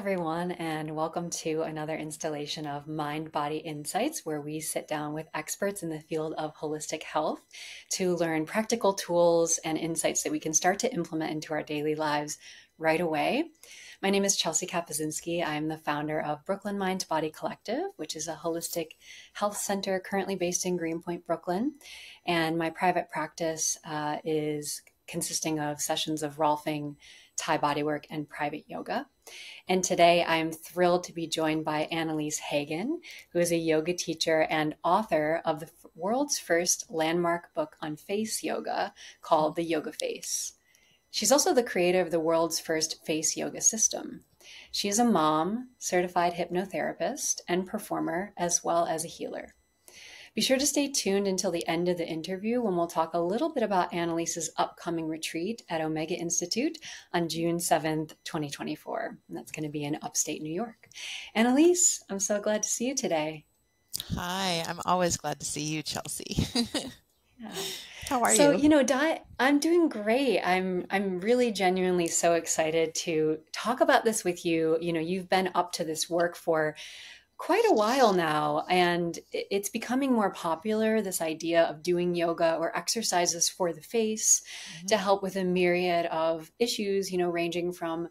everyone, and welcome to another installation of Mindbody Insights, where we sit down with experts in the field of holistic health to learn practical tools and insights that we can start to implement into our daily lives right away. My name is Chelsea Kapazinski. I'm the founder of Brooklyn Mindbody Collective, which is a holistic health center currently based in Greenpoint, Brooklyn. And my private practice is consisting of sessions of Rolfing, Thai bodywork, and private yoga. And today I'm thrilled to be joined by Annelise Hagen, who is a yoga teacher and author of the world's first landmark book on face yoga called The Yoga Face. She's also the creator of the world's first face yoga system. She is a mom, certified hypnotherapist, and performer, as well as a healer. Be sure to stay tuned until the end of the interview when we'll talk a little bit about Annelise's upcoming retreat at Omega Institute on June 7th, 2024. And that's going to be in upstate New York. Annelise, I'm so glad to see you today. Hi, I'm always glad to see you, Chelsea. Yeah. How are So, you? I'm doing great. I'm really genuinely so excited to talk about this with you. You've been up to this work for quite a while now, and it's becoming more popular, this idea of doing yoga or exercises for the face Mhm. to help with a myriad of issues, ranging from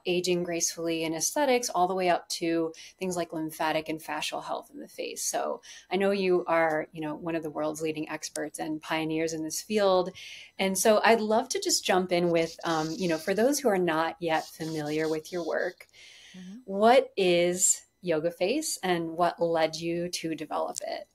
aging gracefully and aesthetics all the way up to things like lymphatic and fascial health in the face. So I know you are, one of the world's leading experts and pioneers in this field. And so I'd love to just jump in with, for those who are not yet familiar with your work, Mhm. what is Yoga Face and what led you to develop it?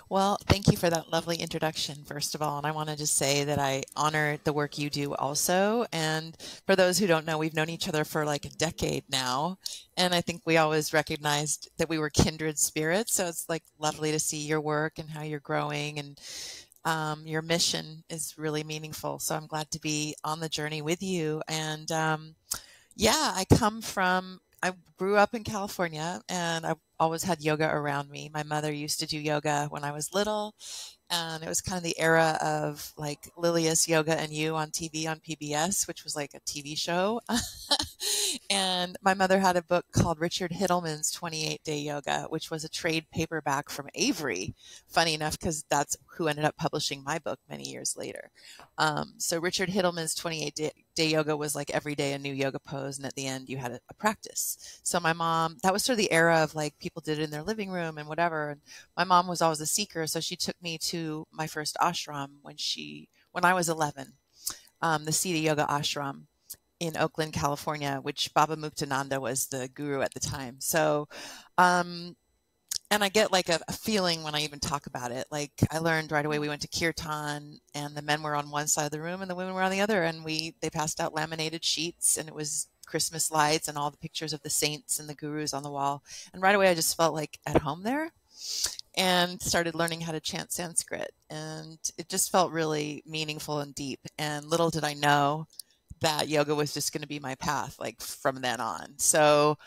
Well, thank you for that lovely introduction, first of all. And I want to just say that I honor the work you do also. And for those who don't know, we've known each other for like a decade now. And I think we always recognized that we were kindred spirits. So it's like lovely to see your work and how you're growing. And your mission is really meaningful. So I'm glad to be on the journey with you. And yeah, I grew up in California and I've always had yoga around me. My mother used to do yoga when I was little, and it was kind of the era of like Lilius Yoga and You on TV on PBS, which was like a TV show. And my mother had a book called Richard Hittleman's 28-Day Yoga, which was a trade paperback from Avery. Funny enough, because that's who ended up publishing my book many years later. So Richard Hittleman's 28-Day Yoga was like every day a new yoga pose, and at the end you had a practice. So my mom, that was sort of the era of like people did it in their living room and whatever. And my mom was always a seeker, so she took me to my first ashram when I was 11, the Siddha Yoga Ashram in Oakland, California, which Baba Muktananda was the guru at the time. So, and I get like a feeling when I even talk about it. Like I learned right away, we went to kirtan and the men were on one side of the room and the women were on the other. And they passed out laminated sheets and it was Christmas lights and all the pictures of the saints and the gurus on the wall. And right away, I just felt like at home there and started learning how to chant Sanskrit. And it just felt really meaningful and deep. And little did I know that yoga was just going to be my path, like from then on. So,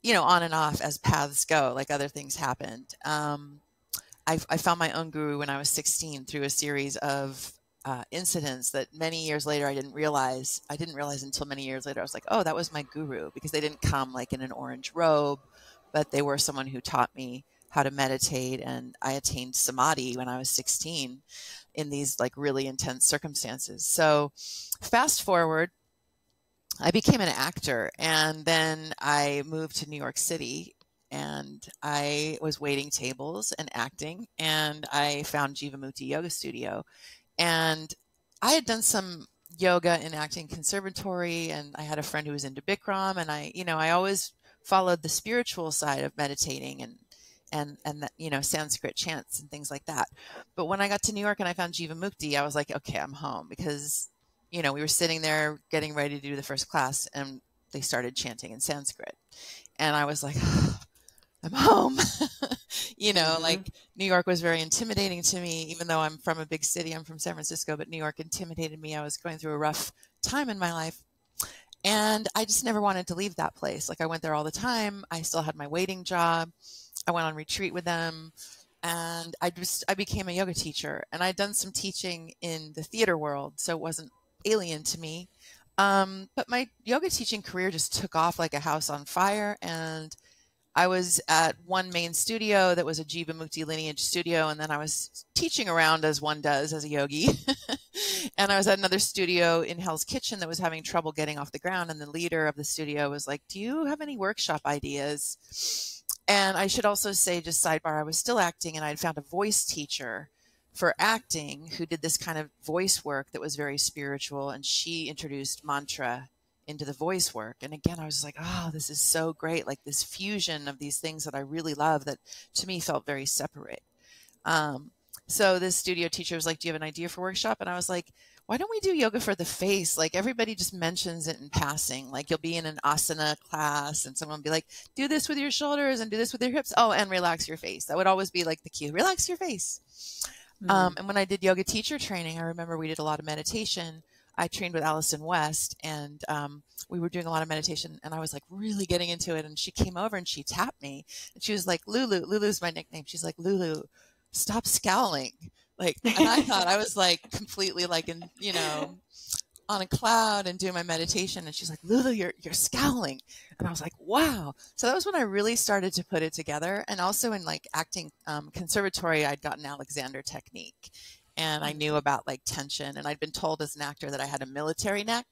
on and off as paths go, like other things happened. I found my own guru when I was 16 through a series of incidents that many years later I didn't realize. I didn't realize until many years later. I was like, oh, that was my guru, because they didn't come like in an orange robe, but they were someone who taught me how to meditate. And I attained samadhi when I was 16 in these like really intense circumstances. So fast forward, I became an actor, and then I moved to New York City, and I was waiting tables and acting, and I found Jivamukti Yoga Studio, and I had done some yoga and acting conservatory, and I had a friend who was into Bikram, and I always followed the spiritual side of meditating and Sanskrit chants and things like that. But when I got to New York and I found Jivamukti, I was like, okay, I'm home, because we were sitting there getting ready to do the first class and they started chanting in Sanskrit. And I was like, I'm home. Mm-hmm. Like New York was very intimidating to me, even though I'm from a big city. I'm from San Francisco, but New York intimidated me. I was going through a rough time in my life. And I just never wanted to leave that place. Like I went there all the time. I still had my waiting job. I went on retreat with them. And I became a yoga teacher, and I'd done some teaching in the theater world, so it wasn't alien to me. But my yoga teaching career just took off like a house on fire. And I was at one main studio that was a Jiva Mukti lineage studio, and then I was teaching around as one does as a yogi. And I was at another studio in Hell's Kitchen that was having trouble getting off the ground, and the leader of the studio was like, "Do you have any workshop ideas?" And I should also say, just sidebar, I was still acting, and I'd found a voice teacher for acting who did this kind of voice work that was very spiritual, and she introduced mantra into the voice work. And again, I was like, oh, this is so great. Like this fusion of these things that I really love that to me felt very separate. So this studio teacher was like, do you have an idea for workshop? And I was like, why don't we do yoga for the face? Like everybody just mentions it in passing. Like you'll be in an asana class and someone will be like, do this with your shoulders and do this with your hips. Oh, and relax your face. That would always be like the cue, relax your face. And when I did yoga teacher training, I remember we did a lot of meditation. I trained with Allison West, and we were doing a lot of meditation, and I was like really getting into it. And she came over and she tapped me, and she was like, Lulu, Lulu's my nickname. She's like, Lulu, stop scowling. Like, and I thought I was like completely like in, you know, on a cloud and doing my meditation. And she's like, Lulu, you're scowling. And I was like, wow. So that was when I really started to put it together. And also in like acting conservatory, I'd gotten Alexander technique. And I knew about like tension, and I'd been told as an actor that I had a military neck,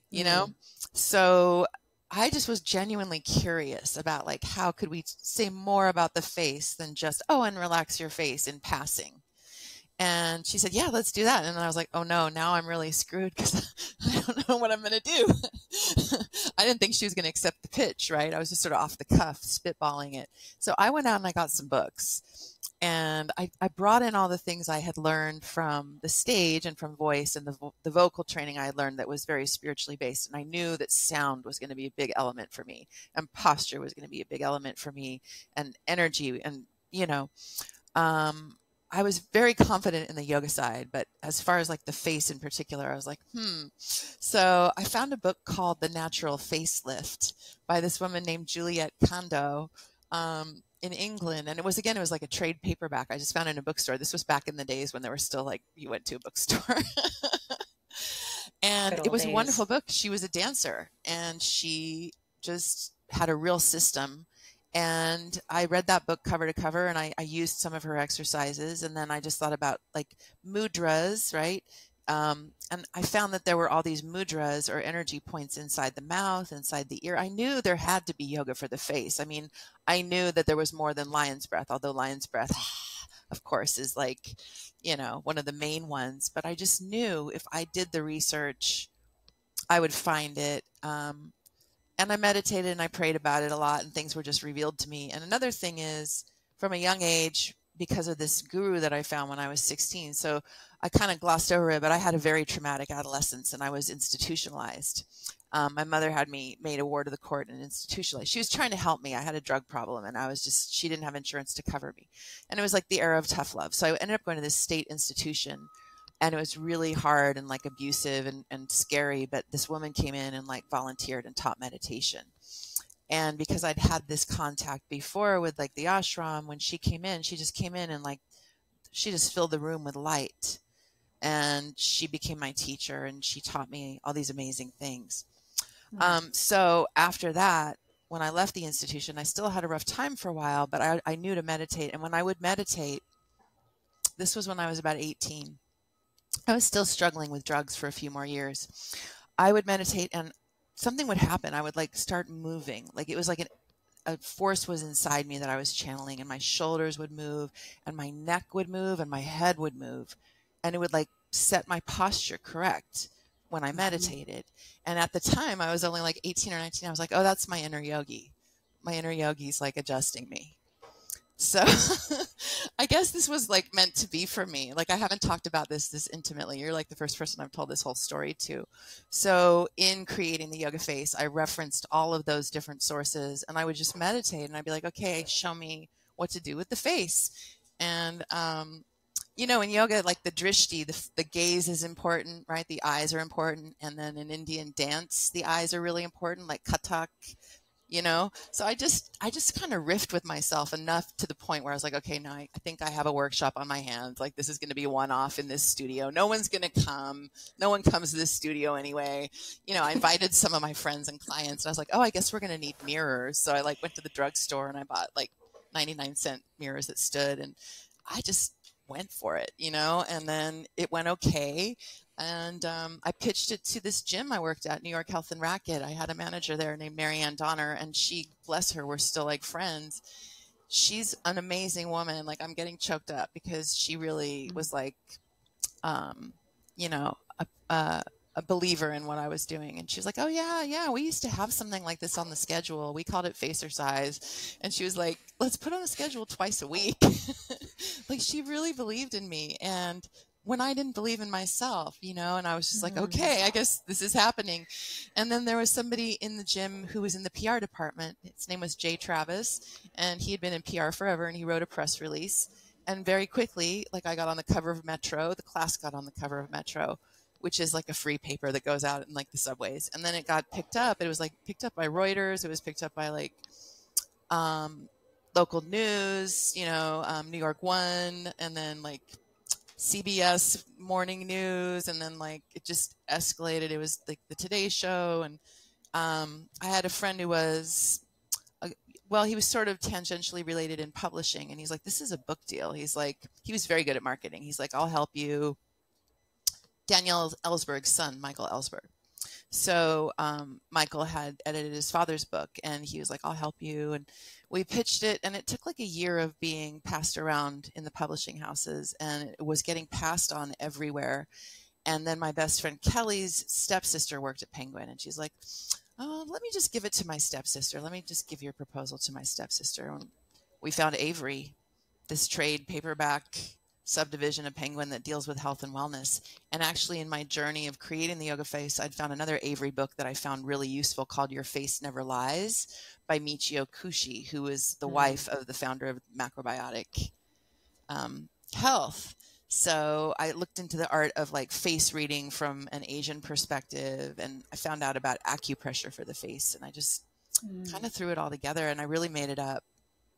you know? So I just was genuinely curious about like, how could we say more about the face than just, oh, and relax your face in passing. And she said, yeah, let's do that. And then I was like, oh no, now I'm really screwed because I don't know what I'm going to do. I didn't think she was going to accept the pitch, right? I was just sort of off the cuff, spitballing it. So I went out and I got some books. And I brought in all the things I had learned from the stage and from voice and the vocal training I had learned that was very spiritually based. And I knew that sound was going to be a big element for me, and posture was going to be a big element for me, and energy. And, you know, I was very confident in the yoga side, but as far as like the face in particular, I was like, So I found a book called The Natural Facelift by this woman named Juliet Kondo. In England, and it was like a trade paperback. I just found it in a bookstore. This was back in the days when there were still like you went to a bookstore. And it was a wonderful book. She was a dancer, and she just had a real system. And I read that book cover to cover, and I used some of her exercises. And then I just thought about like mudras, right? And I found that there were all these mudras or energy points inside the mouth, inside the ear. I knew there had to be yoga for the face. I mean, I knew that there was more than lion's breath, although lion's breath, of course, is like, you know, one of the main ones. But I just knew if I did the research, I would find it. And I meditated and I prayed about it a lot, and things were just revealed to me. And another thing is, from a young age, because of this guru that I found when I was 16. So I kind of glossed over it, but I had a very traumatic adolescence, and I was institutionalized. My mother had me made a ward of the court and institutionalized. She was trying to help me. I had a drug problem, and she didn't have insurance to cover me. And it was like the era of tough love. So I ended up going to this state institution, and it was really hard and like abusive and scary. But this woman came in and like volunteered and taught meditation. And because I'd had this contact before with like the ashram, when she came in, she just came in and like, she just filled the room with light. And she became my teacher, and she taught me all these amazing things. So after that, when I left the institution, I still had a rough time for a while, but I knew to meditate. And when I would meditate, this was when I was about 18. I was still struggling with drugs for a few more years. I would meditate and something would happen. I would like start moving. Like it was like a force was inside me that I was channeling, and my shoulders would move, and my neck would move, and my head would move. And it would like set my posture correct when I meditated. And at the time I was only like 18 or 19. I was like, oh, that's my inner yogi. My inner yogi's like adjusting me. So I guess this was like meant to be for me. Like I haven't talked about this intimately. You're like the first person I've told this whole story to. So in creating the yoga face, I referenced all of those different sources, and I would just meditate, and I'd be like, okay, show me what to do with the face. And, you know, in yoga, like the drishti, the gaze is important, right? The eyes are important. And then in Indian dance, the eyes are really important, like Kathak. you know? So I just kind of riffed with myself enough to the point where I was like, okay, now I think I have a workshop on my hands. Like, this is going to be one off in this studio. No one's going to come. No one comes to this studio anyway. You know, I invited some of my friends and clients, and I was like, oh, I guess we're going to need mirrors. So I like went to the drugstore and I bought like 99-cent mirrors that stood, and I just went for it, you know, and then it went okay. And I pitched it to this gym I worked at, New York Health and Racket. I had a manager there named Marianne Donner, and she, bless her, we're still like friends. She's an amazing woman. Like, I'm getting choked up because she really was like, you know, a believer in what I was doing. And she was like, oh yeah, we used to have something like this on the schedule. We called it Facercise. And she was like, let's put on the schedule twice a week. Like, she really believed in me. And when I didn't believe in myself, you know, and I was just like, okay, I guess this is happening. And then there was somebody in the gym who was in the PR department. His name was Jay Travis, and he had been in PR forever, and he wrote a press release. And very quickly, like, I got on the cover of Metro. The class got on the cover of Metro, which is like a free paper that goes out in like the subways. And then it got picked up. It was like picked up by Reuters. It was picked up by like local news, you know, New York One, and then like CBS Morning News, and then like it just escalated. It was like the Today Show, and I had a friend who was, well, he was sort of tangentially related in publishing, and he's like, this is a book deal. He's like, he was very good at marketing. He's like, I'll help you. Danielle Ellsberg's son, Michael Ellsberg. So Michael had edited his father's book, and he was like, I'll help you. And we pitched it, and it took like a year of being passed around in the publishing houses, and it was getting passed on everywhere. And then my best friend Kelly's stepsister worked at Penguin, and she's like, oh, let me just give it to my stepsister. Let me just give your proposal to my stepsister. And we found Avery, this trade paperback subdivision of Penguin that deals with health and wellness. And actually, in my journey of creating the yoga face, I'd found another Avery book that I found really useful called Your Face Never Lies by Michio Kushi, who is the wife of the founder of Macrobiotic Health. So I looked into the art of like face reading from an Asian perspective, and I found out about acupressure for the face, and I just kind of threw it all together, and I really made it up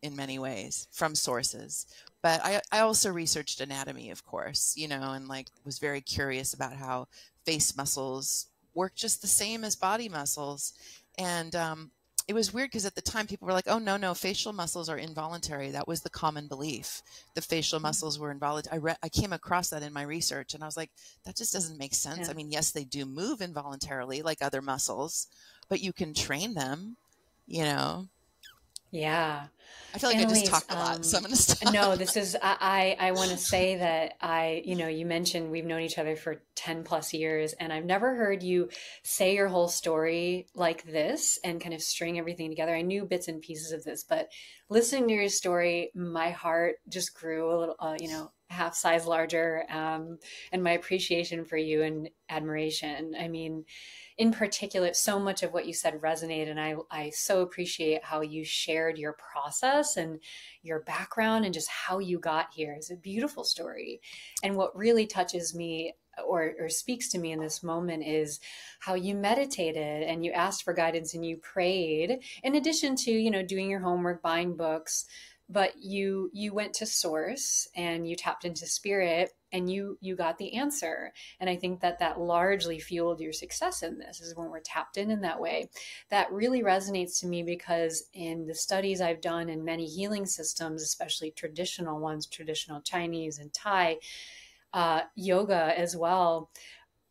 in many ways from sources. But I also researched anatomy, of course, you know, and like was very curious about how face muscles work just the same as body muscles. And it was weird because at the time people were like, oh, no, facial muscles are involuntary. That was the common belief. The facial muscles were involuntary. I came across that in my research, and I was like, that just doesn't make sense. I mean, yes, they do move involuntarily like other muscles, but you can train them, you know. Yeah. I feel like I just talked a lot, so I'm going to stop. No, this is, I want to say that you know, you mentioned we've known each other for 10 plus years, and I've never heard you say your whole story like this and kind of string everything together. I knew bits and pieces of this, but listening to your story, my heart just grew a little, you know, half size larger, and my appreciation for you and admiration. I mean, in particular, so much of what you said resonated, and I so appreciate how you shared your process and your background and just how you got here. It's a beautiful story. And what really touches me or speaks to me in this moment is how you meditated and you asked for guidance and you prayed, in addition to, you know, doing your homework, buying books. But you went to source and you tapped into spirit, and you got the answer. And I think that largely fueled your success in this, is when we're tapped in that way. That really resonates to me because in the studies I've done in many healing systems, especially traditional ones, traditional Chinese and Thai, yoga as well,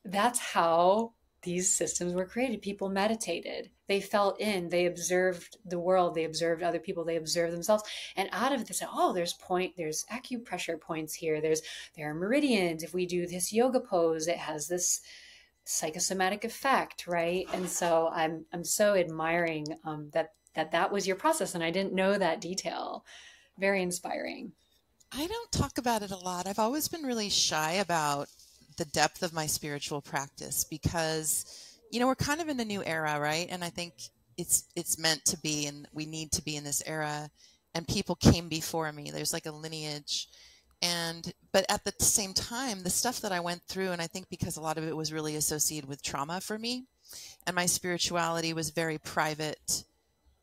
that's how these systems were created. People meditated, they felt in, they observed the world, they observed other people, they observed themselves. And out of it, they said, oh, there's acupressure points here. There are meridians. If we do this yoga pose, it has this psychosomatic effect, right? And so I'm so admiring that was your process. And I didn't know that detail. Very inspiring. I don't talk about it a lot. I've always been really shy about the depth of my spiritual practice because, you know, we're kind of in a new era, right? And I think it's meant to be, and we need to be in this era. And people came before me. There's like a lineage. But at the same time, the stuff that I went through, and I think because a lot of it was really associated with trauma for me, and my spirituality was very private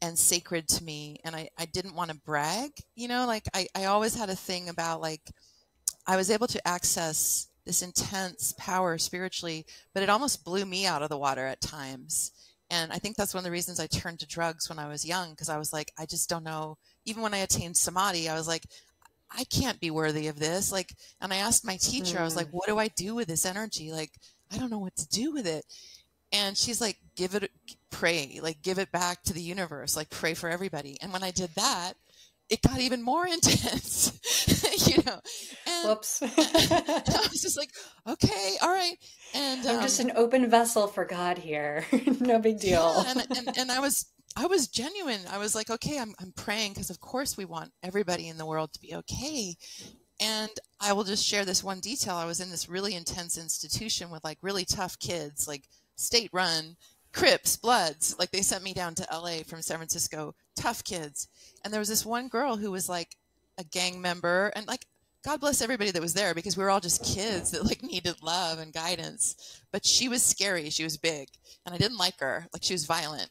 and sacred to me. And I didn't want to brag, you know, like I always had a thing about like, I was able to access this intense power spiritually, but it almost blew me out of the water at times. And I think that's one of the reasons I turned to drugs when I was young, because I was like, I just don't know. Even when I attained samadhi, I was like, I can't be worthy of this. Like, and I asked my teacher, I was like, what do I do with this energy? Like, I don't know what to do with it. And she's like, pray, like give it back to the universe, like pray for everybody. And when I did that, it got even more intense, you know, and Whoops. I was just like, okay, all right. And, I'm just an open vessel for God here. No big deal. yeah. And I was genuine. I was like, okay, I'm praying, because of course we want everybody in the world to be okay. And I will just share this one detail. I was in this really intense institution with like really tough kids, like state run, Crips, Bloods. Like they sent me down to LA from San Francisco, tough kids. And there was this one girl who was like a gang member, and like, God bless everybody that was there, because we were all just kids that like needed love and guidance. But she was scary. She was big, and I didn't like her. Like she was violent.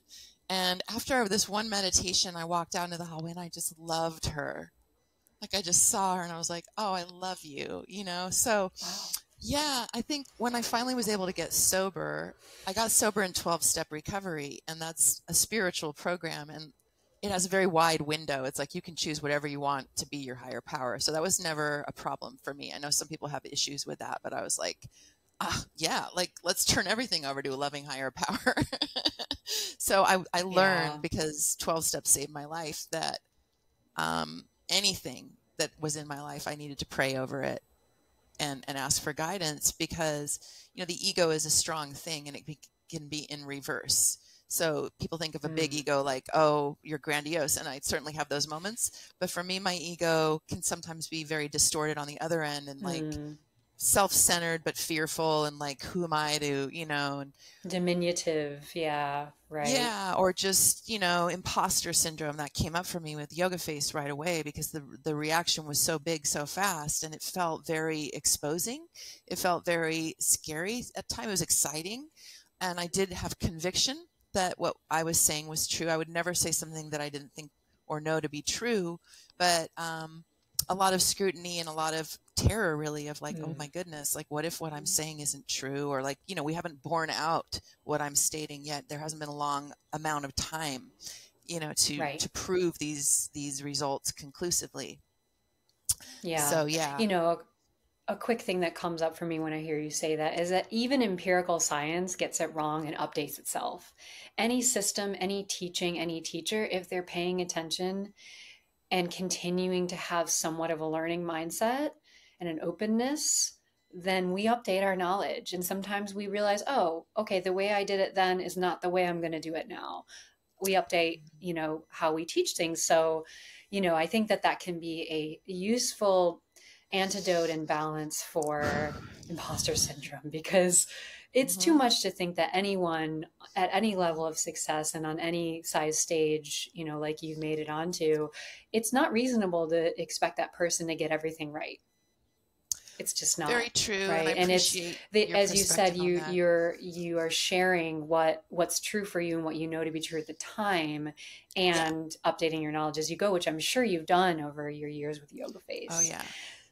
And after this one meditation, I walked out into the hallway and I just loved her. Like I just saw her and I was like, oh, I love you, you know? So yeah, I think when I finally was able to get sober, I got sober in 12-step recovery, and that's a spiritual program, and it has a very wide window. It's like you can choose whatever you want to be your higher power. So that was never a problem for me. I know some people have issues with that, but I was like, yeah, like let's turn everything over to a loving higher power. So I learned, because 12 steps saved my life, that anything that was in my life, I needed to pray over it and ask for guidance, because, you know, the ego is a strong thing, and it can be in reverse. So people think of a big ego like, oh, you're grandiose. And I certainly have those moments. But for me, my ego can sometimes be very distorted on the other end, and like self-centered, but fearful, and like, who am I to, you know, and diminutive. Yeah. Right. yeah, or just, you know, imposter syndrome that came up for me with Yoga Face right away, because the reaction was so big so fast, and it felt very exposing. It felt very scary. At times it was exciting, and I did have conviction that what I was saying was true. I would never say something that I didn't think or know to be true, but a lot of scrutiny and a lot of terror, really, of like, oh my goodness, like what if what I'm saying isn't true? Or like, you know, we haven't borne out what I'm stating yet. There hasn't been a long amount of time, you know, to prove these results conclusively. Yeah. So yeah. You know, a quick thing that comes up for me when I hear you say that is that even empirical science gets it wrong and updates itself. Any system, any teaching, any teacher, if they're paying attention and continuing to have somewhat of a learning mindset and an openness, then we update our knowledge. And sometimes we realize, oh, okay, the way I did it then is not the way I'm going to do it now. We update, you know, how we teach things. So, you know, I think that that can be a useful antidote and balance for imposter syndrome, because it's too much to think that anyone at any level of success and on any size stage, you know, like you've made it onto, it's not reasonable to expect that person to get everything right. It's just not. Very true. Right. And it's as you said, you are sharing what's true for you and what you know to be true at the time, and updating your knowledge as you go, which I'm sure you've done over your years with Yoga Face. Oh yeah.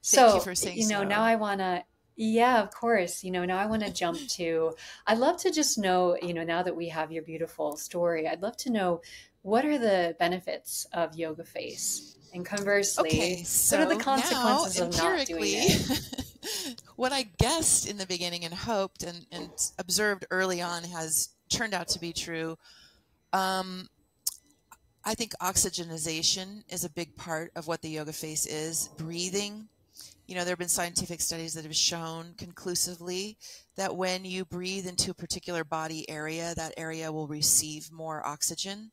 So, thank you for saying, you know, so. now I want to, yeah, of course, you know, now I want to jump to, I'd love to just know, you know, now that we have your beautiful story, I'd love to know, what are the benefits of Yoga Face? And conversely, okay, so what are the consequences now, of not doing it? What I guessed in the beginning and hoped and observed early on has turned out to be true. I think oxygenization is a big part of what the Yoga Face is. Breathing. You know, there have been scientific studies that have shown conclusively that when you breathe into a particular body area, that area will receive more oxygen.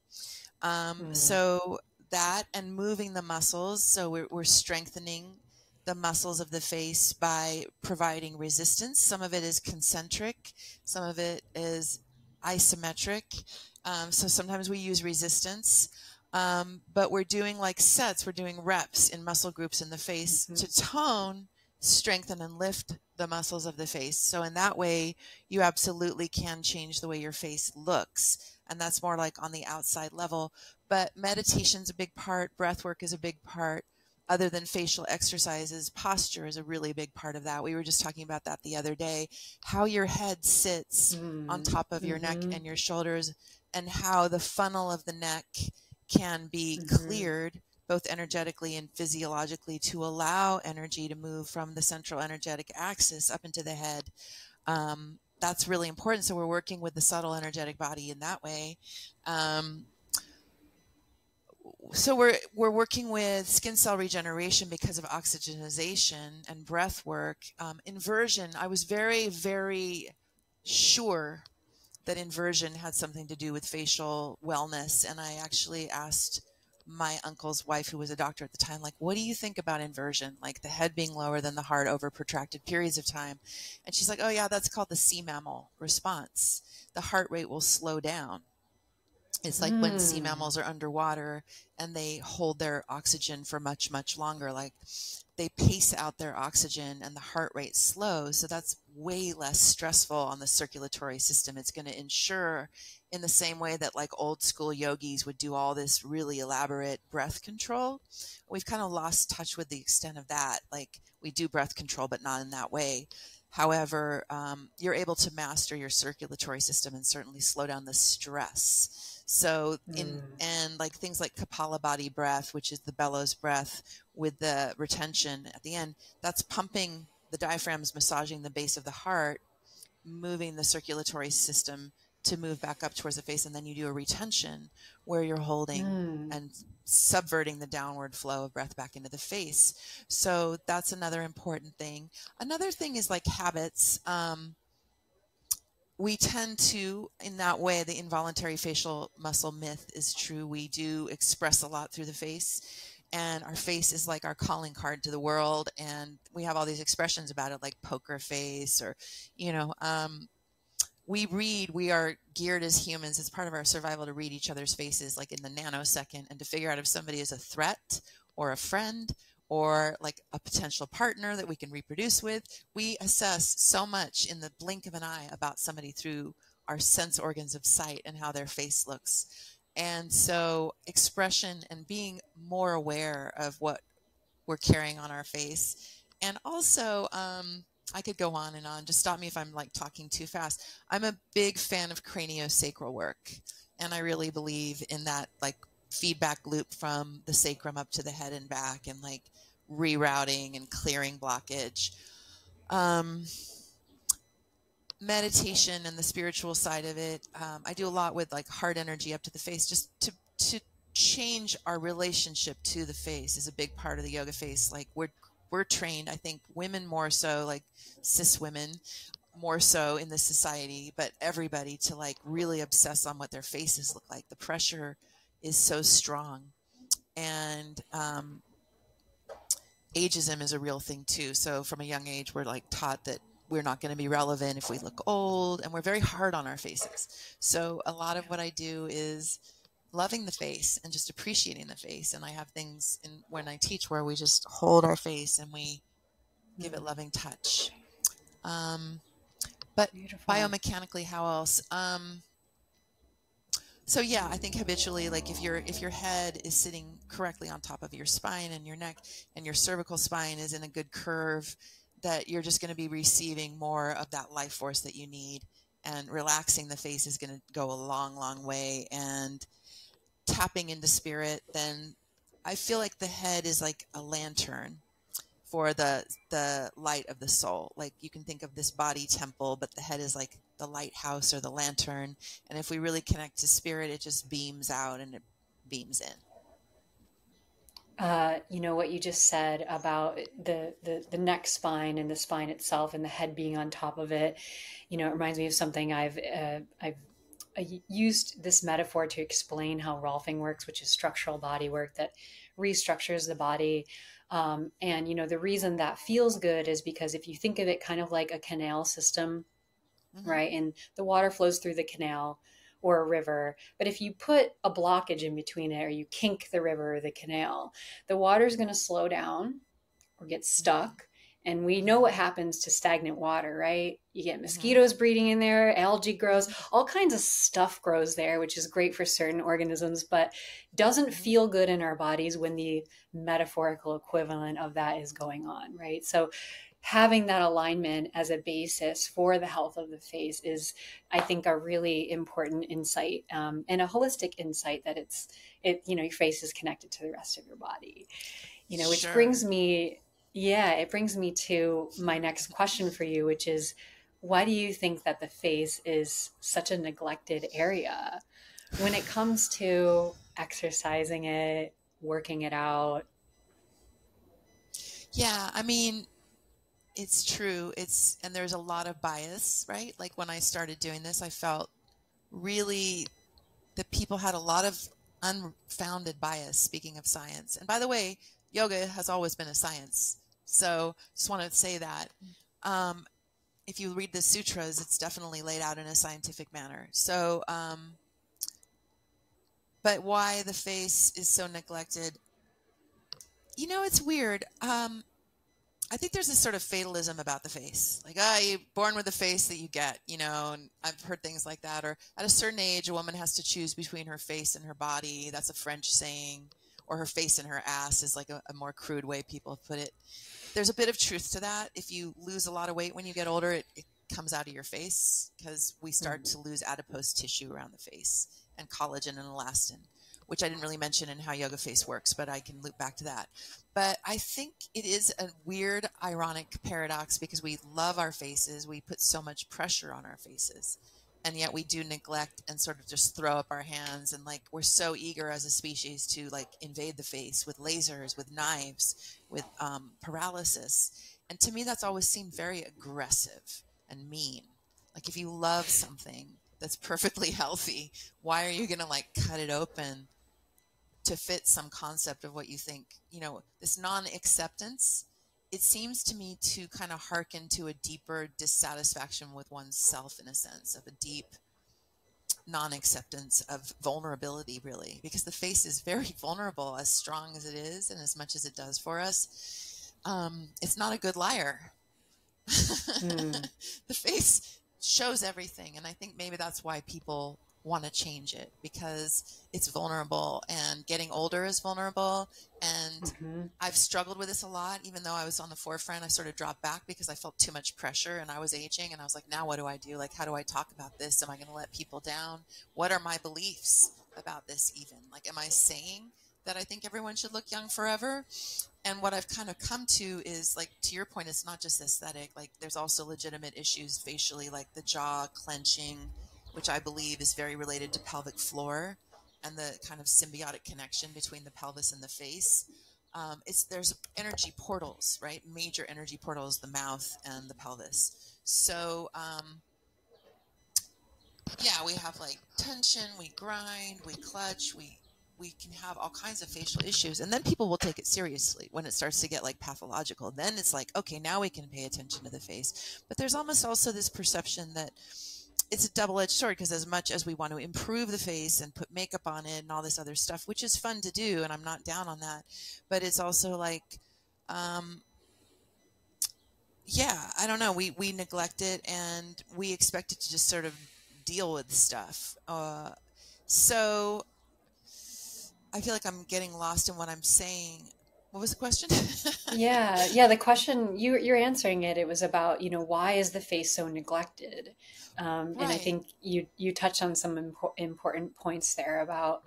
So that, and moving the muscles. So we're strengthening the muscles of the face by providing resistance. Some of it is concentric. Some of it is isometric. So sometimes we use resistance. But we're doing like sets, we're doing reps in muscle groups in the face to tone, strengthen, and lift the muscles of the face. So in that way, you absolutely can change the way your face looks. And that's more like on the outside level. But meditation's a big part. Breath work is a big part. Other than facial exercises, posture is a really big part of that. We were just talking about that the other day, how your head sits on top of your neck and your shoulders, and how the funnel of the neck can be cleared both energetically and physiologically to allow energy to move from the central energetic axis up into the head. That's really important. So we're working with the subtle energetic body in that way. So we're working with skin cell regeneration because of oxygenization and breath work. Inversion, I was very, very sure that inversion had something to do with facial wellness. And I actually asked my uncle's wife, who was a doctor at the time, like, what do you think about inversion? Like the head being lower than the heart over protracted periods of time. And she's like, oh yeah, that's called the sea mammal response. The heart rate will slow down. It's like when sea mammals are underwater and they hold their oxygen for much, much longer, like they pace out their oxygen and the heart rate slows. So that's way less stressful on the circulatory system. It's going to ensure, in the same way that like old school yogis would do all this really elaborate breath control, we've kind of lost touch with the extent of that. Like we do breath control, but not in that way. However, you're able to master your circulatory system and certainly slow down the stress. So and like things like Kapalabhati breath, which is the bellows breath with the retention at the end, that's pumping the diaphragms, massaging the base of the heart, moving the circulatory system to move back up towards the face. And then you do a retention where you're holding and subverting the downward flow of breath back into the face. So that's another important thing. Another thing is like habits. We tend to, in that way, the involuntary facial muscle myth is true. We do express a lot through the face, and our face is like our calling card to the world. And we have all these expressions about it, like poker face, or, you know, we are geared as humans. It's part of our survival to read each other's faces, like in the nanosecond, and to figure out if somebody is a threat or a friend or like a potential partner that we can reproduce with. We assess so much in the blink of an eye about somebody through our sense organs of sight and how their face looks. And so expression and being more aware of what we're carrying on our face. And also, I could go on and on. Just stop me if I'm like talking too fast. I'm a big fan of craniosacral work. And I really believe in that like feedback loop from the sacrum up to the head and back, and like rerouting and clearing blockage. Meditation and the spiritual side of it. I do a lot with like heart energy up to the face, just to change our relationship to the face is a big part of the yoga face. Like we're trained, I think women more so, like cis women more so in this society, but everybody to like really obsess on what their faces look like. The pressure is so strong. And ageism is a real thing too. So from a young age, we're like taught that we're not going to be relevant if we look old, and we're very hard on our faces. So a lot of what I do is loving the face and just appreciating the face. And I have things when I teach where we just hold our face and we give it loving touch. But Beautiful. biomechanically, how else? So yeah, I think habitually, like if your head is sitting correctly on top of your spine and your neck, and your cervical spine is in a good curve, that you're just going to be receiving more of that life force that you need. And relaxing the face is going to go a long, long way. And tapping into spirit, then I feel like the head is like a lantern for the light of the soul. Like you can think of this body temple, but the head is like the lighthouse or the lantern. And if we really connect to spirit, it just beams out and it beams in. You know what you just said about the neck spine and the spine itself and the head being on top of it. You know, it reminds me of something I've used this metaphor to explain how Rolfing works, which is structural body work that restructures the body. And you know, the reason that feels good is because if you think of it kind of like a canal system, right? And the water flows through the canal or a river. But if you put a blockage in between it, or you kink the river or the canal, the water is going to slow down or get stuck. And we know what happens to stagnant water, right? You get Mm-hmm. mosquitoes breeding in there, algae grows, all kinds of stuff grows there, which is great for certain organisms, but doesn't Mm-hmm. feel good in our bodies when the metaphorical equivalent of that is going on, right? So having that alignment as a basis for the health of the face is, I think, a really important insight, and a holistic insight that your face is connected to the rest of your body. Which Sure. brings me, yeah, it brings me to my next question for you, which is, why do you think that the face is such a neglected area when it comes to exercising it, working it out? Yeah, I mean, it's true. And there's a lot of bias, right? Like when I started doing this, I felt really that people had a lot of unfounded bias, speaking of science. And by the way, yoga has always been a science. So just want to say that. Um, if you read the sutras, it's definitely laid out in a scientific manner. So, but why the face is so neglected, it's weird. I think there's this sort of fatalism about the face. Like, you're born with the face that you get, and I've heard things like that. Or at a certain age, a woman has to choose between her face and her body. That's a French saying. Or her face and her ass is like a more crude way people put it. There's a bit of truth to that. If you lose a lot of weight when you get older, it comes out of your face because we start to lose adipose tissue around the face and collagen and elastin, which I didn't really mention in how yoga face works, but I can loop back to that. But I think it is a weird, ironic paradox because we love our faces. We put so much pressure on our faces. And yet we do neglect and sort of just throw up our hands. And like, we're so eager as a species to like invade the face with lasers, with knives, with paralysis. And to me, that's always seemed very aggressive and mean. Like if you love something that's perfectly healthy, why are you going to like cut it open to fit some concept of what you think, this non-acceptance, it seems to me to kind of hearken to a deeper dissatisfaction with oneself in a sense of a deep non-acceptance of vulnerability, really, because the face is very vulnerable, as strong as it is and as much as it does for us. It's not a good liar. Mm. The face shows everything, and I think maybe that's why people want to change it, because it's vulnerable, and getting older is vulnerable. And Hmm. I've struggled with this a lot. Even though I was on the forefront, I sort of dropped back because I felt too much pressure and I was aging, and I was like, now what do I do? Like, how do I talk about this? Am I going to let people down? What are my beliefs about this? Even like, am I saying that I think everyone should look young forever? And what I've kind of come to is, like, to your point, it's not just aesthetic. Like, there's also legitimate issues facially, like the jaw clenching, which I believe is very related to pelvic floor and the kind of symbiotic connection between the pelvis and the face. There's energy portals, right? Major energy portals, the mouth and the pelvis. So, yeah, we have like tension, we grind, we clutch, we can have all kinds of facial issues, and then people will take it seriously when it starts to get like pathological. Then it's like, okay, now we can pay attention to the face. But there's almost also this perception that it's a double-edged sword, because as much as we want to improve the face and put makeup on it and all this other stuff, which is fun to do, and I'm not down on that, but it's also like, yeah, I don't know. We neglect it, and we expect it to just sort of deal with stuff. So I feel like I'm getting lost in what I'm saying. What was the question? Yeah, yeah. The question you're answering it. It was about, why is the face so neglected? And I Right. think you touched on some important points there about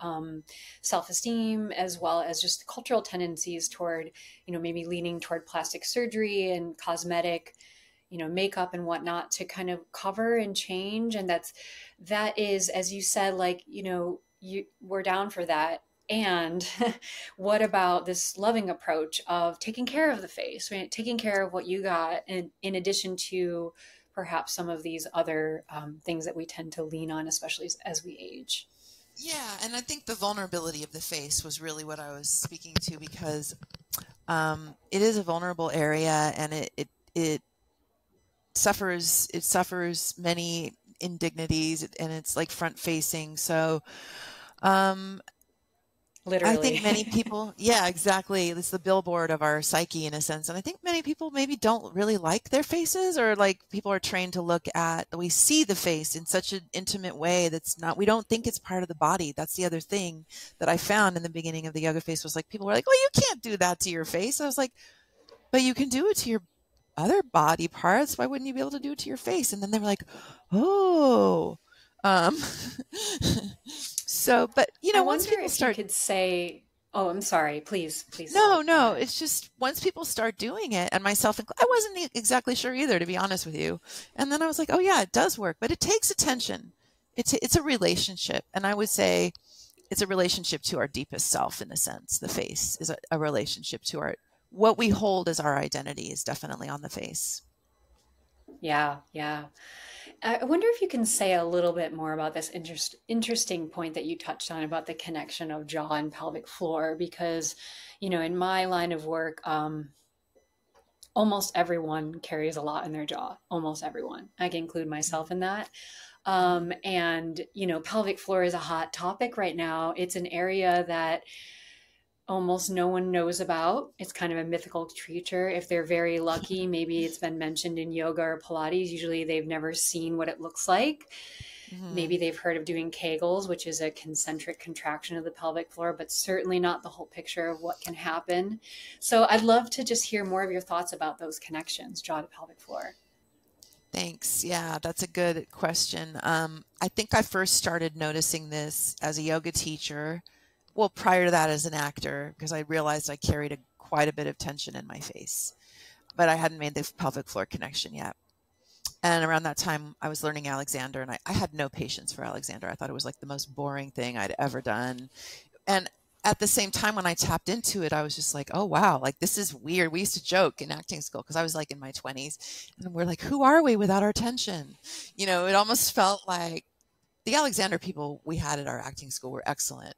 self-esteem, as well as just cultural tendencies toward, maybe leaning toward plastic surgery and cosmetic, makeup and whatnot to kind of cover and change. And that is, as you said, like, we're down for that. And what about this loving approach of taking care of the face, right? Taking care of what you got, and in addition to perhaps some of these other things that we tend to lean on, especially as we age. Yeah, and I think the vulnerability of the face was really what I was speaking to, because it is a vulnerable area, and it suffers many indignities, and it's like front facing. So, um, I literally. think many people, yeah, exactly. It's the billboard of our psyche in a sense. And I think many people maybe don't really like their faces, or like people are trained to look at, we see the face in such an intimate way that's not, we don't think it's part of the body. That's the other thing that I found in the beginning of the yoga face was like, people were like, well, you can't do that to your face. I was like, but you can do it to your other body parts. Why wouldn't you be able to do it to your face? And then they were like, oh, um, so, but I once wonder people if you start could say, oh, I'm sorry, please No, go no. ahead. It's just once people start doing it, and myself, I wasn't exactly sure either, to be honest with you. And then I was like, oh yeah, it does work, but it takes attention. It's a relationship, and I would say it's a relationship to our deepest self in a sense. The face is a relationship to our what we hold as our identity is definitely on the face. Yeah, yeah. I wonder if you can say a little bit more about this interesting point that you touched on about the connection of jaw and pelvic floor, because, in my line of work, almost everyone carries a lot in their jaw. Almost everyone. I can include myself in that. Mhm. And, pelvic floor is a hot topic right now. It's an area that almost no one knows about. It's kind of a mythical creature. If they're very lucky, maybe it's been mentioned in yoga or Pilates. Usually they've never seen what it looks like. Maybe Mhm. they've heard of doing Kegels, which is a concentric contraction of the pelvic floor, but certainly not the whole picture of what can happen. So I'd love to just hear more of your thoughts about those connections, jaw to pelvic floor. Thanks. Yeah, that's a good question. I think I first started noticing this as a yoga teacher. Well, prior to that, as an actor, because I realized I carried quite a bit of tension in my face, but I hadn't made the pelvic floor connection yet. And around that time, I was learning Alexander, and I had no patience for Alexander. I thought it was like the most boring thing I'd ever done. And at the same time, when I tapped into it, I was just like, oh, wow, like this is weird. We used to joke in acting school because I was like in my 20s, and we're like, who are we without our tension? It almost felt like the Alexander people we had at our acting school were excellent.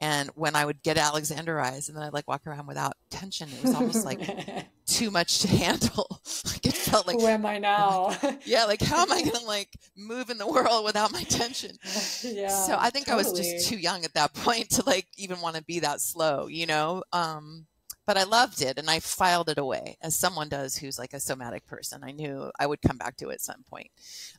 And when I would get Alexanderized and then I'd like walk around without tension, it was almost like too much to handle. Like it felt like, Who am I like, now? yeah, like how am I going to like move in the world without my tension? So Yeah, I think I was just totally. too young at that point to like even want to be that slow. But I loved it and I filed it away as someone does who's like a somatic person. I knew I would come back to it at some point.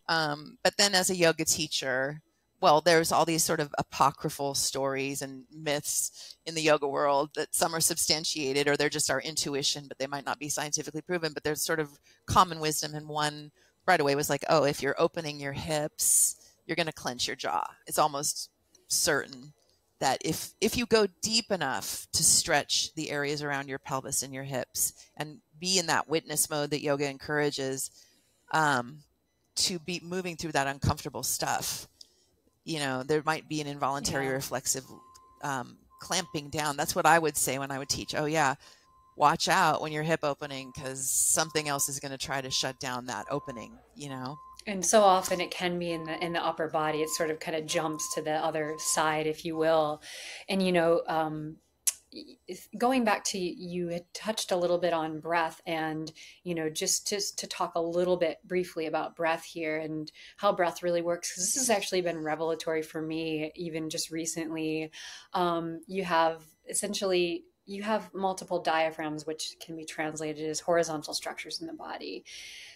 But then as a yoga teacher, well, there's all these sort of apocryphal stories and myths in the yoga world that some are substantiated or they're just our intuition, but they might not be scientifically proven. But there's sort of common wisdom. And one right away was like, oh, if you're opening your hips, you're going to clench your jaw. It's almost certain that if you go deep enough to stretch the areas around your pelvis and your hips and be in that witness mode that yoga encourages, um, to be moving through that uncomfortable stuff, there might be an involuntary Yeah. reflexive clamping down. That's what I would say when I would teach. Oh, yeah, watch out when you're hip opening because something else is going to try to shut down that opening. And so often it can be in the upper body. It sort of kind of jumps to the other side, if you will. And going back to, you had touched a little bit on breath, and just to talk a little bit briefly about breath here and how breath really works, because this has actually been revelatory for me even just recently. You have multiple diaphragms, which can be translated as horizontal structures in the body.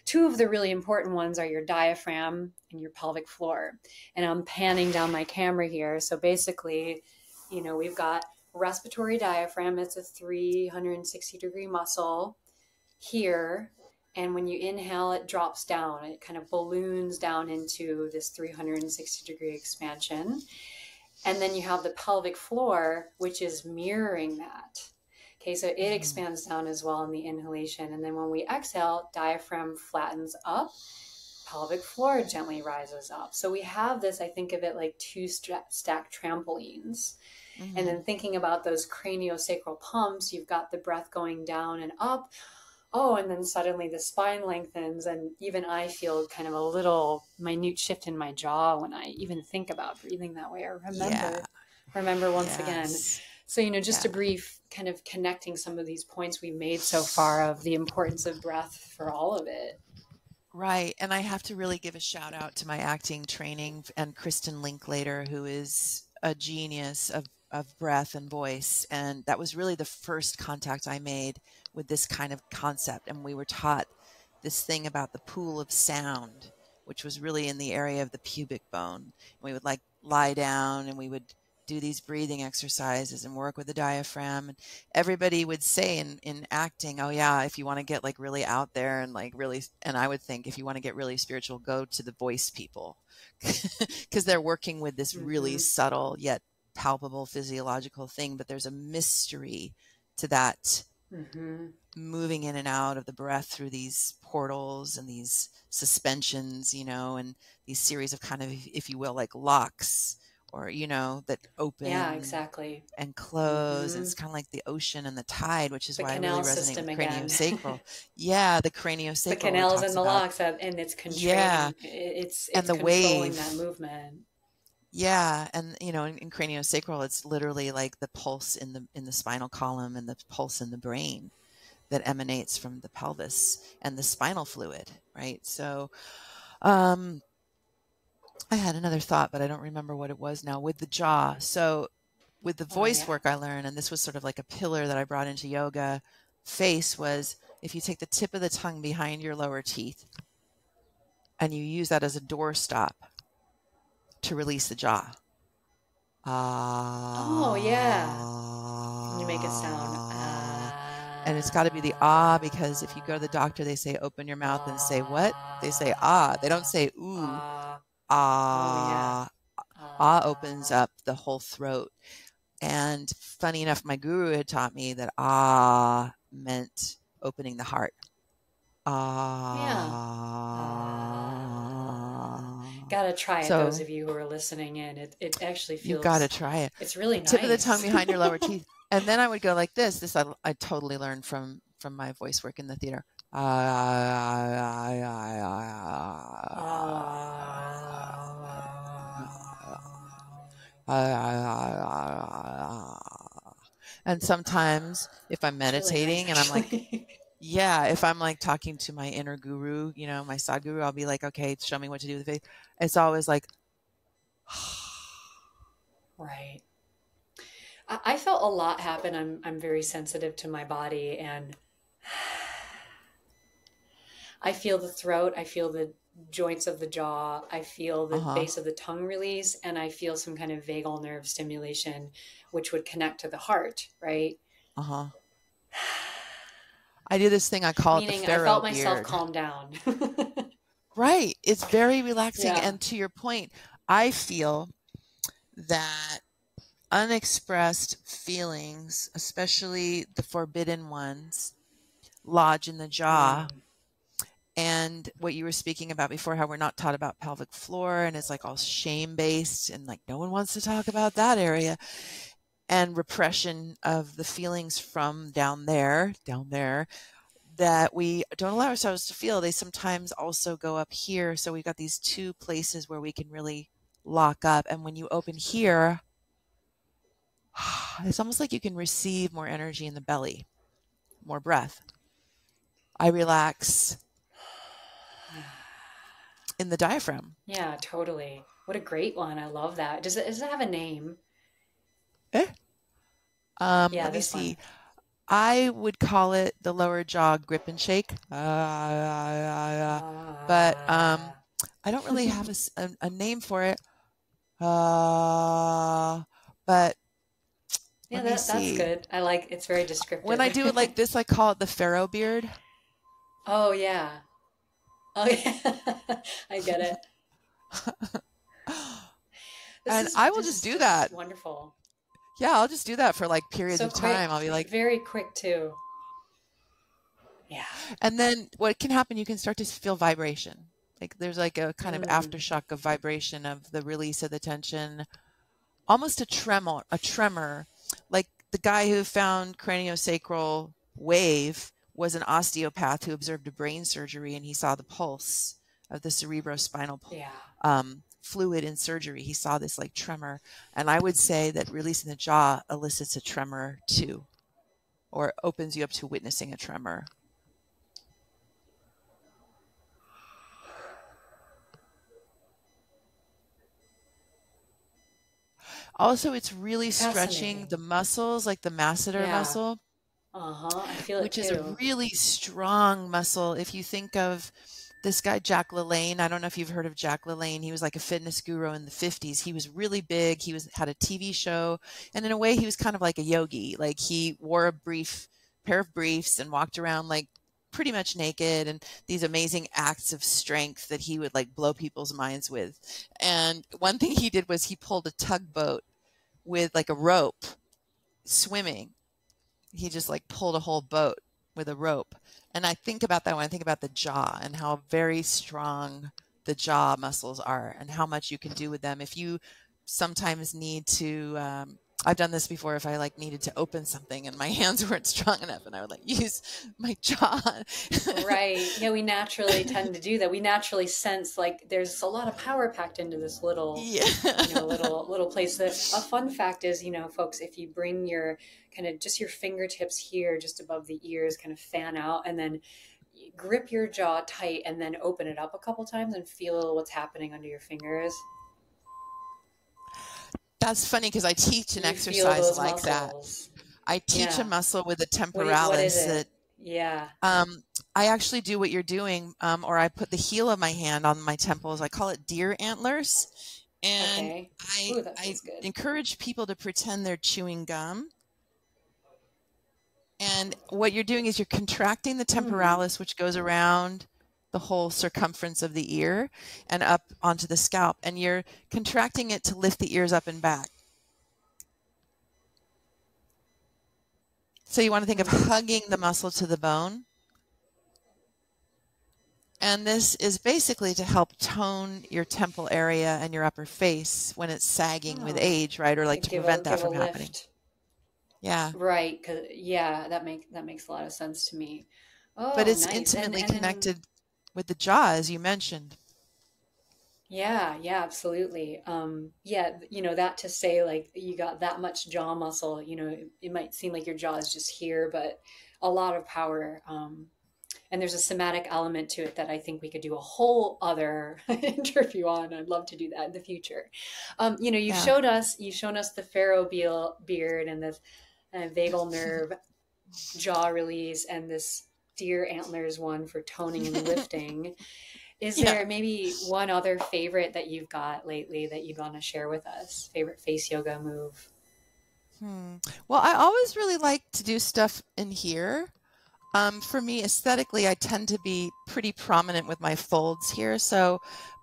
Two of the really important ones are your diaphragm and your pelvic floor. And I'm panning down my camera here. So basically, we've got respiratory diaphragm. It's a 360-degree muscle here. And when you inhale, it drops down. It kind of balloons down into this 360-degree expansion. And then you have the pelvic floor, which is mirroring that. Okay, so it Mm-hmm. expands down as well in the inhalation. And then when we exhale, diaphragm flattens up, pelvic floor gently rises up. So we have this, I think of it like two stacked trampolines. And Mm-hmm. then thinking about those craniosacral pumps, you've got the breath going down and up. Oh, and then suddenly the spine lengthens, and even I feel kind of a little minute shift in my jaw when I even think about breathing that way, or Yeah. remember once again. Yes. So, just Yeah. a brief kind of connecting some of these points we made so far of the importance of breath for all of it. Right. And I have to really give a shout out to my acting training and Kristen Linklater, who is a genius of breath and voice. And that was really the first contact I made with this kind of concept. And we were taught this thing about the pool of sound, which was really in the area of the pubic bone. And we would like lie down and we would do these breathing exercises and work with the diaphragm. And everybody would say in acting, oh yeah, if you want to get like really out there and like really, and I would think if you want to get really spiritual, go to the voice people because they're working with this really subtle yet palpable physiological thing. But there's a mystery to that moving in and out of the breath through these portals and these suspensions, you know, and these series of kind of, if you will, like locks, or, you know, that open and close. And it's kind of like the ocean and the tide, which is why I really resonate with craniosacral. Yeah, the craniosacral. The canals and the locks, and it's controlling. It's and the controlling wave. That movement. Yeah, and you know, in craniosacral, it's literally like the pulse in the spinal column and the pulse in the brain that emanates from the pelvis and the spinal fluid, right? So, I had another thought, but I don't remember what it was now, with the jaw. So with the voice work I learned, and this was sort of like a pillar that I brought into yoga, face was if you take the tip of the tongue behind your lower teeth and you use that as a doorstop to release the jaw. Oh, yeah. And you make a sound. And it's got to be the ah, because if you go to the doctor, they say, open your mouth and say what? They say ah. They don't say ooh. Ah. Ah opens up the whole throat. And funny enough, my guru had taught me that ah meant opening the heart. Gotta try it, those of you who are listening in. It actually feels... You gotta try it. It's really nice. Tip of the tongue behind your lower teeth. And then I would go like this. This I totally learned from my voice work in the theater. And sometimes if I'm meditating and I'm like, yeah, if I'm like talking to my inner guru, you know, my Sadguru, I'll be like, okay, show me what to do with the face. It's always like, right. I felt a lot happen. I'm very sensitive to my body, and I feel the throat. I feel the joints of the jaw. I feel the base of the tongue release, and I feel some kind of vagal nerve stimulation, which would connect to the heart, right? I do this thing I call it the pharaoh beard. I felt myself calm down. Right. It's very relaxing. Yeah. And to your point, I feel that unexpressed feelings, especially the forbidden ones, lodge in the jaw. And what you were speaking about before, how we're not taught about pelvic floor and it's like all shame-based and like no one wants to talk about that area, and repression of the feelings from down there that we don't allow ourselves to feel. They sometimes also go up here. So we've got these two places where we can really lock up. And when you open here, it's almost like you can receive more energy in the belly, more breath. I relax in the diaphragm. Yeah, totally. What a great one. I love that. Does it have a name? Let me see. One. I would call it the lower jaw grip and shake. But I don't really have a name for it. But yeah, that's good. I like it's very descriptive. When I do it like this, I call it the pharaoh beard. Oh yeah. Oh yeah. I get it. And I will just do that. Wonderful. Yeah, I'll just do that for like periods of time. I'll be like very quick too. Yeah. And then what can happen, you can start to feel vibration. Like there's like a kind of aftershock of vibration of the release of the tension. Almost a tremor. Like the guy who found craniosacral wave was an osteopath who observed a brain surgery, and he saw the pulse of the cerebrospinal fluid in surgery. He saw this like tremor. And I would say that releasing the jaw elicits a tremor too, or opens you up to witnessing a tremor. Also, it's really stretching the Fascinating. muscles, like the masseter Yeah. muscle, Uh-huh. I feel it which is a too. really strong muscle. If you think of this guy, Jack LaLanne, I don't know if you've heard of Jack LaLanne. He was like a fitness guru in the 50s. He was really big. Had a TV show. And in a way, he was kind of like a yogi. Like he wore a pair of briefs and walked around like pretty much naked, and these amazing acts of strength that he would like blow people's minds with. And one thing he did was he pulled a tugboat with like a rope swimming. He just like pulled a whole boat with a rope. And I think about that when I think about the jaw and how very strong the jaw muscles are and how much you can do with them. If you sometimes need to, I've done this before if I like needed to open something and my hands weren't strong enough and I would like use my jaw. Right. Yeah, we naturally tend to do that. We naturally sense like there's a lot of power packed into this little, Yeah. little place. That a fun fact is, folks, if you bring your kind of just your fingertips here, just above the ears, kind of fan out, and then grip your jaw tight, and then open it up a couple times and feel what's happening under your fingers. That's funny because I teach an You feel exercise those like that. muscles. I teach a Yeah. muscle with the What is temporalis it? that Yeah. I actually do what you're doing, or I put the heel of my hand on my temples. I call it deer antlers. And Okay. I, Ooh, that I feels good. encourage people to pretend they're chewing gum. And what you're doing is you're contracting the Hmm. temporalis, which goes around the whole circumference of the ear and up onto the scalp. And you're contracting it to lift the ears up and back. So you want to think of Hmm. hugging the muscle to the bone. And this is basically to help tone your temple area and your upper face when it's sagging with Oh, age, right? Or like like to prevent that give a from happening. lift. Yeah. Right. Cause yeah, that makes a lot of sense to me. But Oh, it's nice. intimately And then connected with the jaw, as you mentioned. yeah, yeah, absolutely. Yeah, that to say like you got that much jaw muscle, it might seem like your jaw is just here, but a lot of power. And there's a somatic element to it that I think we could do a whole other interview on. I'd love to do that in the future. Yeah. You've shown us the pharaoh beard and the vagal nerve jaw release and this deer antlers one for toning and lifting. Is Yeah. there maybe one other favorite that you've got lately that you'd want to share with us? Favorite face yoga move? Hmm. Well, I always really like to do stuff in here. For me, aesthetically, I tend to be pretty prominent with my folds here. So,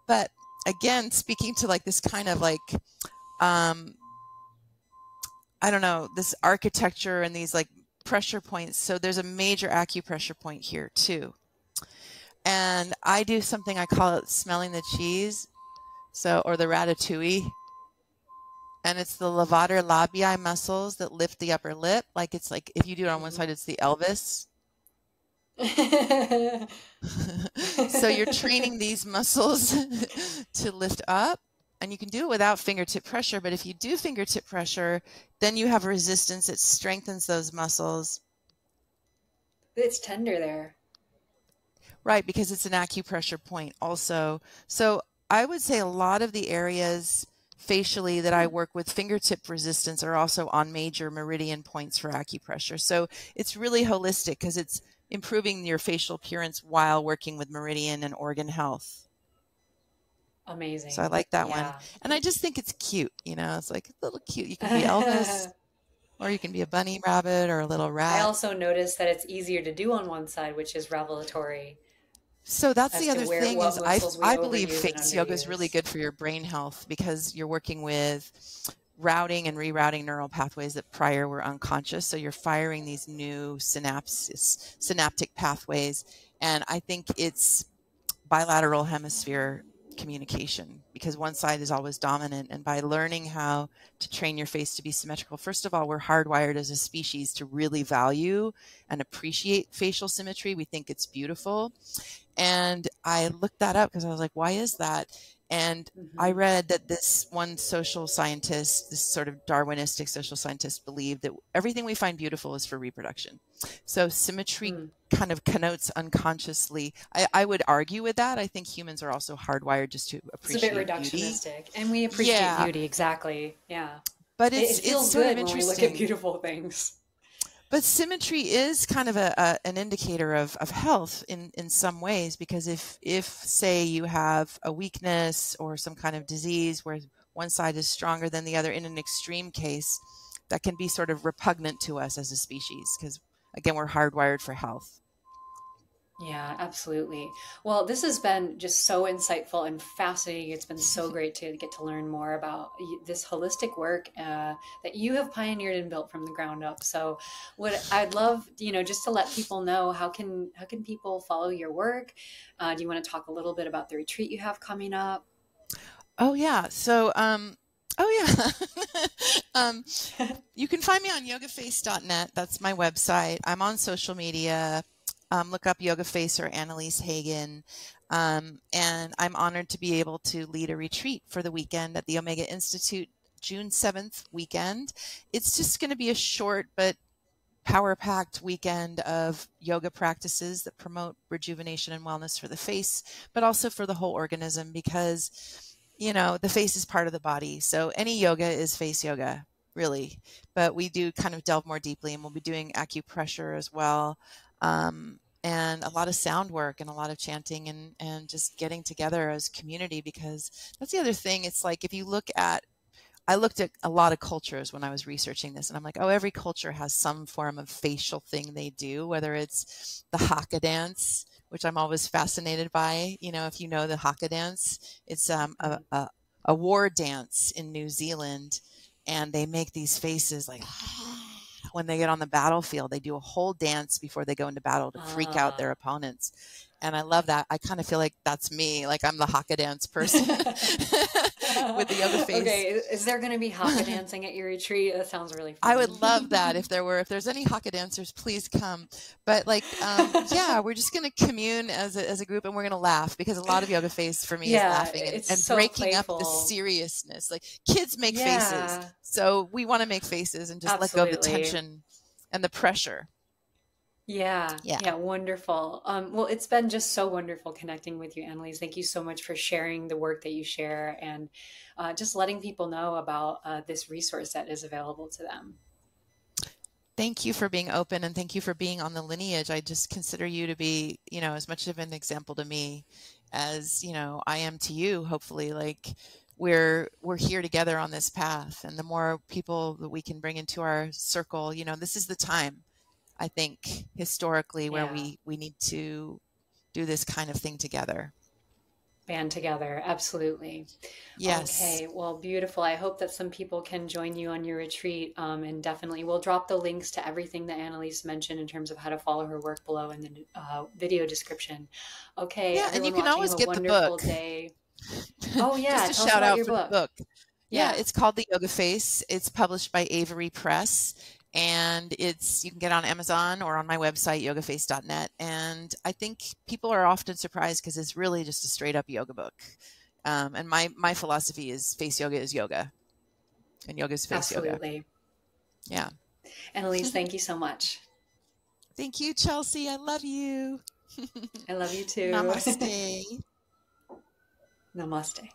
but again, speaking to like this kind of like, um, I don't know, this architecture and these like pressure points. So there's a major acupressure point here too. And I do something I call it smelling the cheese. So, or the ratatouille. And it's the levator labii muscles that lift the upper lip. Like it's like if you do it on one Mhm. side, it's the Elvis. So you're training these muscles to lift up, and you can do it without fingertip pressure. But if you do fingertip pressure, then you have resistance. It strengthens those muscles, It's tender there. right? Because it's an acupressure point also. So I would say a lot of the areas facially that I Hmm. work with fingertip resistance are also on major meridian points for acupressure. So it's really holistic because it's improving your facial appearance while working with meridian and organ health. So I Amazing. like that one. Yeah. And I just think it's cute, it's like a little cute. You can be Elvis or you can be a bunny rabbit or a little I rat. also noticed that it's easier to do on one side, which is revelatory, So that's as the to other where thing what is I muscles we I believe overuse and face yoga is really underuse. good for your brain health because you're working with routing and rerouting neural pathways that prior were unconscious. So you're firing these new synaptic pathways. And I think it's bilateral hemisphere communication because one side is always dominant. And by learning how to train your face to be symmetrical, first of all, we're hardwired as a species to really value and appreciate facial symmetry. We think it's beautiful. And I looked that up because I was like, why is that? And I Hmm. read that this one social scientist, this sort of Darwinistic social scientist, believed that everything we find beautiful is for reproduction. So symmetry Hmm. kind of connotes unconsciously. I would argue with that. I think humans are also hardwired just to It's a bit appreciate beauty. reductionistic, and we appreciate Yeah, beauty, exactly. Yeah. but It it's feels sort of good when we look at interesting. beautiful things. But symmetry is kind of an indicator of health in some ways, because if say you have a weakness or some kind of disease where one side is stronger than the other in an extreme case, that can be sort of repugnant to us as a species, because again, we're hardwired for health. Yeah, absolutely. Well, this has been just so insightful and fascinating. It's been so great to get to learn more about this holistic work that you have pioneered and built from the ground up. So, what I'd love, just to let people know, how can people follow your work? Do you want to talk a little bit about the retreat you have coming up? Oh yeah. So oh yeah. You can find me on yogaface.net. That's my website. I'm on social media. Look up Yoga Face or Annelise Hagen. And I'm honored to be able to lead a retreat for the weekend at the Omega Institute, June 7th weekend. It's just going to be a short but power-packed weekend of yoga practices that promote rejuvenation and wellness for the face, but also for the whole organism, because, the face is part of the body. So any yoga is face yoga, really. But we do kind of delve more deeply, and we'll be doing acupressure as well. And a lot of sound work and a lot of chanting and just getting together as community, because that's the other thing. It's like, if you look at I looked at a lot of cultures when I was researching this, and I'm like, oh, every culture has some form of facial thing they do, whether it's the haka dance, which I'm always fascinated by. If you know the haka dance, it's Mhm. a war dance in New Zealand, and they make these faces like when they get on the battlefield. They do a whole dance before they go into battle to freak out their Ah. opponents. And I love that. I kind of feel like that's me, like I'm the haka dance person with the yoga face. Okay, is there going to be haka dancing at your retreat? That sounds really I would fun. love that if there's any haka dancers, please come. But yeah, we're just going to commune as a group, and we're going to laugh, because a lot of yoga face for me is Yeah, laughing it's and so breaking up the playful. seriousness. Like, kids make faces. Yeah, So we want to make faces and just let go of the absolutely. tension and the pressure. Yeah, Yeah. yeah, wonderful. Well, it's been just so wonderful connecting with you, Annalise. Thank you so much for sharing the work that you share and just letting people know about this resource that is available to them. Thank you for being open, and thank you for being on the lineage. I just consider you to be, as much of an example to me as, I am to you, hopefully. Like, we're here together on this path, and the more people that we can bring into our circle, this is the time, I think, historically, where Yeah, we need to do this kind of thing together. band together. Absolutely. Yes. Okay, well, beautiful. I hope that some people can join you on your retreat. And definitely, we'll drop the links to everything that Annalise mentioned in terms of how to follow her work below in the video description. Okay, Yeah, and you everyone can watching, have always a get the wonderful book. day. Oh, yeah, Just a tell us shout about out your for the book. book. Yeah, Yeah, it's called The Yoga Face. It's published by Avery Press, and you can get on Amazon or on my website, yogaface.net. And I think people are often surprised, because it's really just a straight up yoga book. And my philosophy is face yoga is yoga, and yoga is face yoga. absolutely. Yeah. Annalise, thank you so much. Thank you, Chelsea. I love you. I love you too. Namaste. Namaste.